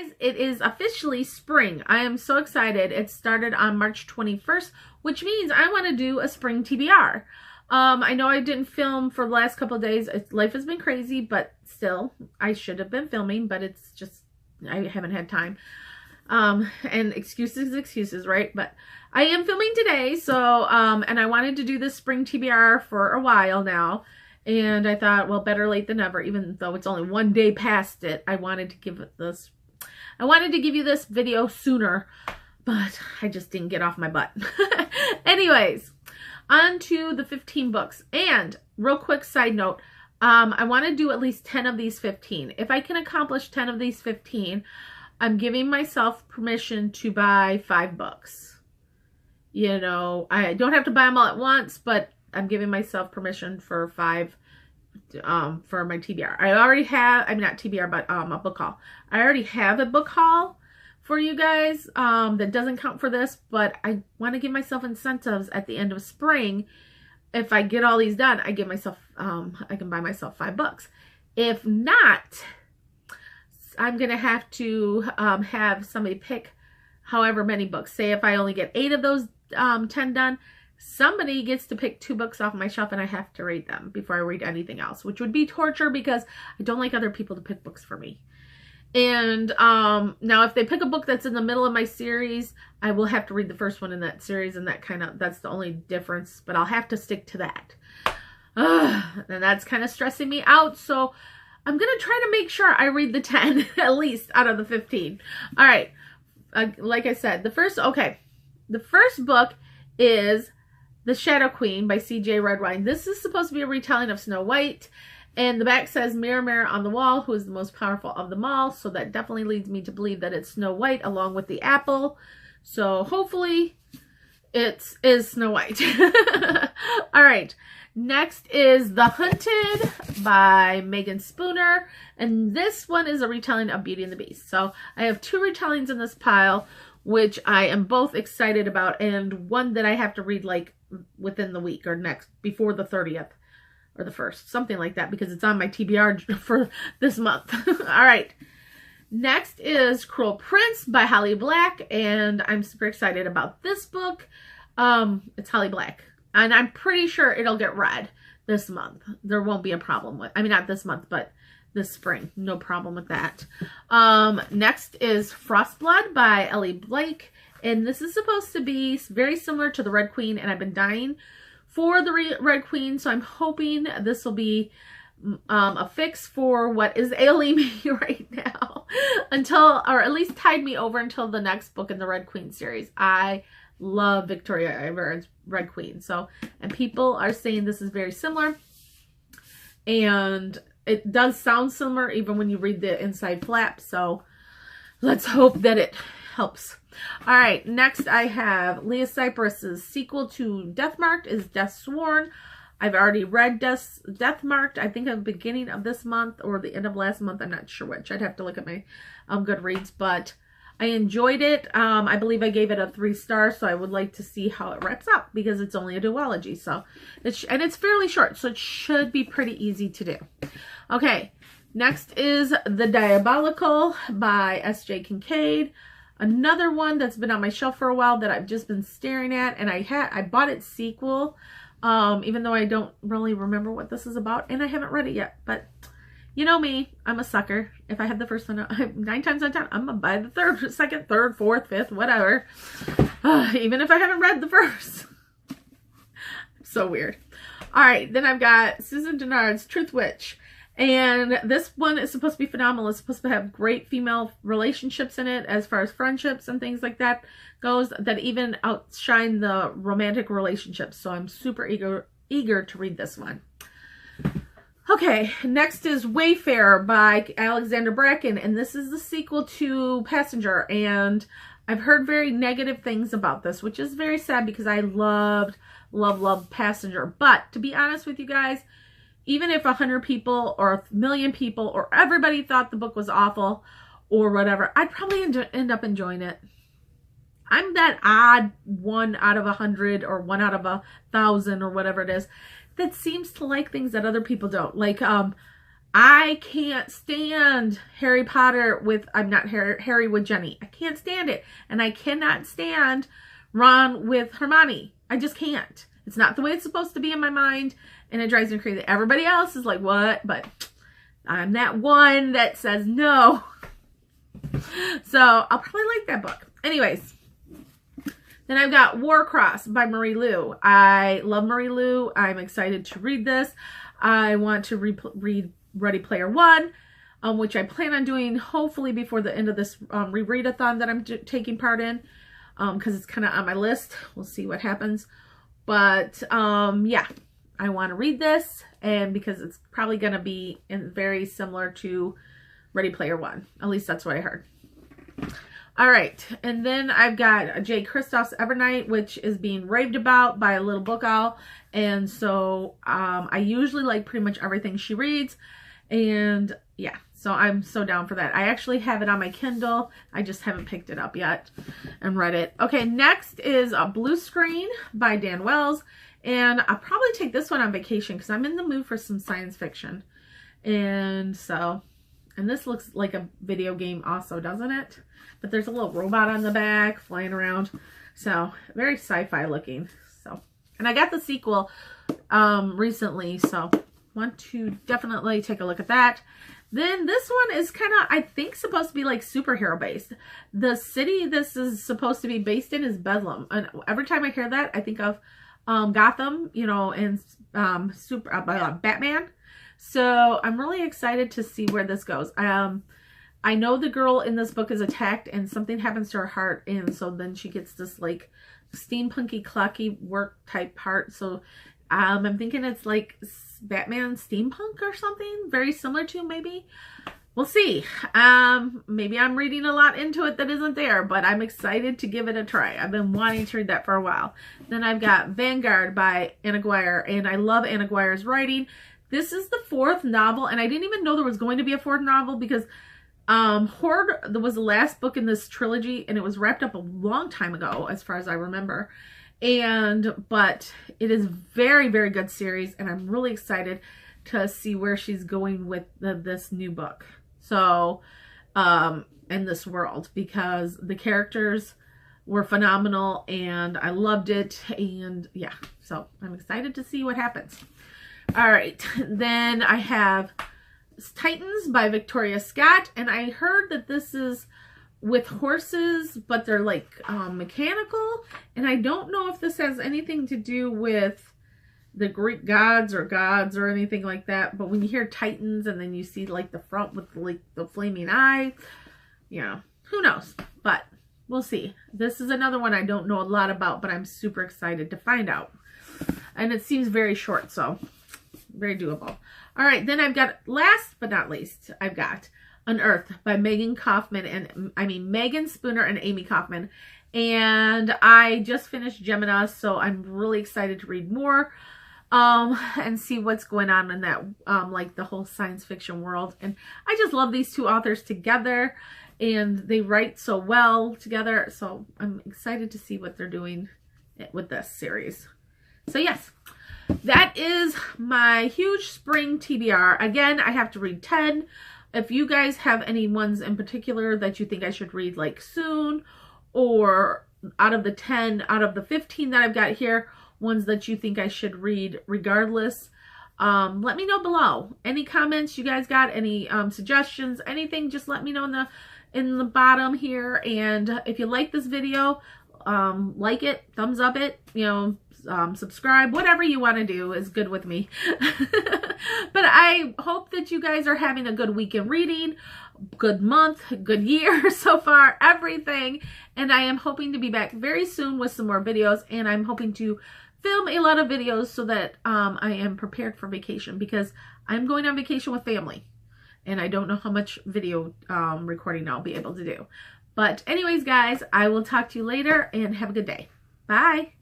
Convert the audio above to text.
guys, it is officially spring. I am so excited. It started on March 21st, which means I want to do a spring TBR. I know I didn't film for the last couple of days. Life has been crazy, but still, I should have been filming, but it's just, I haven't had time. And excuses, right? But I am filming today, so, and I wanted to do this spring TBR for a while now. And I thought, well, better late than never, even though it's only one day past it. I wanted to give you this video sooner, but I just didn't get off my butt. Anyways, on to the 15 books. And real quick side note, I want to do at least 10 of these 15. If I can accomplish 10 of these 15, I'm giving myself permission to buy 5 books. You know, I don't have to buy them all at once, but I'm giving myself permission for 5 for my TBR. I already have, I mean, not TBR, but a book haul. I already have a book haul for you guys that doesn't count for this, but I want to give myself incentives at the end of spring. If I get all these done, I give myself, I can buy myself 5 books. If not, I'm going to have to have somebody pick however many books. Say if I only get 8 of those 10 done, somebody gets to pick 2 books off my shelf and I have to read them before I read anything else, which would be torture because I don't like other people to pick books for me. And now if they pick a book that's in the middle of my series, I will have to read the first one in that series, and that's the only difference, but I'll have to stick to that. And that's kind of stressing me out, so I'm going to try to make sure I read the 10 at least out of the 15. All right. Like I said, the first book is The Shadow Queen by C.J. Redwine. This is supposed to be a retelling of Snow White. And the back says, mirror, mirror on the wall, who is the most powerful of them all? So that definitely leads me to believe that it's Snow White along with the apple. So hopefully it is Snow White. All right. Next is The Hunted by Megan Spooner. And this one is a retelling of Beauty and the Beast. So I have 2 retellings in this pile, which I am both excited about, and one that I have to read like within the week or next, before the 30th or the 1st, something like that, because it's on my TBR for this month. All right. Next is Cruel Prince by Holly Black, and I'm super excited about this book. It's Holly Black, and I'm pretty sure it'll get read this month. There won't be a problem with, I mean, not this month, but this spring. No problem with that. Next is Frostblood by Ellie Blake. And this is supposed to be very similar to the Red Queen. And I've been dying for the Red Queen. So I'm hoping this will be a fix for what is ailing me right now. Or at least tide me over until the next book in the Red Queen series. I love Victoria Aveyron's Red Queen. So, and people are saying this is very similar. And it does sound similar even when you read the inside flap, so let's hope that it helps. All right, next I have Leah Cypress's sequel to Deathmarked is Death Sworn. I've already read Deathmarked, I think at the beginning of this month or the end of last month. I'm not sure which. I'd have to look at my Goodreads, but I enjoyed it. I believe I gave it a 3 stars, so I would like to see how it wraps up because it's only a duology. So, and it's fairly short, so it should be pretty easy to do. Okay, next is The Diabolical by S.J. Kincaid. Another one that's been on my shelf for a while that I've just been staring at, and I bought its sequel, even though I don't really remember what this is about, and I haven't read it yet, but you know me, I'm a sucker. If I have the first one, 9 times out of 10, I'm going to buy the 3rd, 2nd, 3rd, 4th, 5th, whatever. Even if I haven't read the first. So weird. All right, then I've got Susan Dennard's Truth Witch. And this one is supposed to be phenomenal. It's supposed to have great female relationships in it as far as friendships and things like that goes, that even outshine the romantic relationships. So I'm super eager to read this one. Okay, next is Wayfarer by Alexander Bracken, and this is the sequel to Passenger, and I've heard very negative things about this, which is very sad because I loved Passenger. But to be honest with you guys, even if 100 people or 1 million people or everybody thought the book was awful or whatever, I'd probably end up enjoying it. I'm that odd 1 out of 100 or 1 out of 1,000 or whatever it is that seems to like things that other people don't. Like, I can't stand Harry Potter with, I'm not Harry with Jenny. I can't stand it. And I cannot stand Ron with Hermione. I just can't. It's not the way it's supposed to be in my mind, and it drives me crazy. Everybody else is like, what? But I'm that one that says no. So I'll probably like that book. Anyways, then I've got Warcross by Marie Lu. I love Marie Lu. I'm excited to read this. I want to read Ready Player One, which I plan on doing hopefully before the end of this rereadathon that I'm taking part in, because it's kind of on my list. We'll see what happens. But yeah, I want to read this, and because it's probably going to be very similar to Ready Player One. At least that's what I heard. All right, and then I've got Jay Kristoff's Evernight, which is being raved about by a little book owl, and so I usually like pretty much everything she reads, and yeah, so I'm so down for that. I actually have it on my Kindle. I just haven't picked it up yet and read it. Okay, next is Blue Screen by Dan Wells, and I'll probably take this one on vacation because I'm in the mood for some science fiction, and so, and this looks like a video game also, doesn't it? But there's a little robot on the back flying around. So very sci-fi looking. So, and I got the sequel recently, so want to definitely take a look at that. Then this one is kind of, I think, supposed to be like superhero based. The city this is supposed to be based in is Bedlam. And every time I hear that, I think of Gotham, you know, and Batman. So I'm really excited to see where this goes. I know the girl in this book is attacked and something happens to her heart, and so then she gets this like steampunky clocky work type heart. So I'm thinking it's like Batman steampunk or something very similar to, maybe. We'll see. Maybe I'm reading a lot into it that isn't there, but I'm excited to give it a try. I've been wanting to read that for a while. Then I've got Vanguard by Anna Guire, and I love Anna Guire's writing. This is the 4th novel, and I didn't even know there was going to be a 4th novel because Horde was the last book in this trilogy, and it was wrapped up a long time ago, as far as I remember. But it is very, very good series, and I'm really excited to see where she's going with this new book. So, in this world, because the characters were phenomenal, and I loved it, and yeah, so I'm excited to see what happens. All right, then I have Titans by Victoria Scott, and I heard that this is with horses, but they're like mechanical, and I don't know if this has anything to do with the Greek gods or anything like that, but when you hear Titans and then you see like the front with like the flaming eye, you know, who knows, but we'll see. This is another one I don't know a lot about, but I'm super excited to find out, and it seems very short, so very doable. All right, then I've got, last but not least, I've got Unearthed by Megan Spooner and Amy Kaufman. And I just finished Gemini, so I'm really excited to read more and see what's going on in that, like the whole science fiction world. And I just love these two authors together, and they write so well together. So I'm excited to see what they're doing with this series. So yes. That is my huge spring TBR. Again, I have to read 10. If you guys have any ones in particular that you think I should read like soon, or out of the 10, out of the 15 that I've got here, ones that you think I should read regardless, let me know below. Any comments you guys got, any suggestions, anything, just let me know in the bottom here. And if you like this video, like it, thumbs up it, you know, subscribe, whatever you want to do is good with me. But I hope that you guys are having a good week in reading, good month, good year so far, everything. And I am hoping to be back very soon with some more videos, and I'm hoping to film a lot of videos so that I am prepared for vacation, because I'm going on vacation with family, and I don't know how much video recording I'll be able to do. But anyways, guys, I will talk to you later, and have a good day. Bye.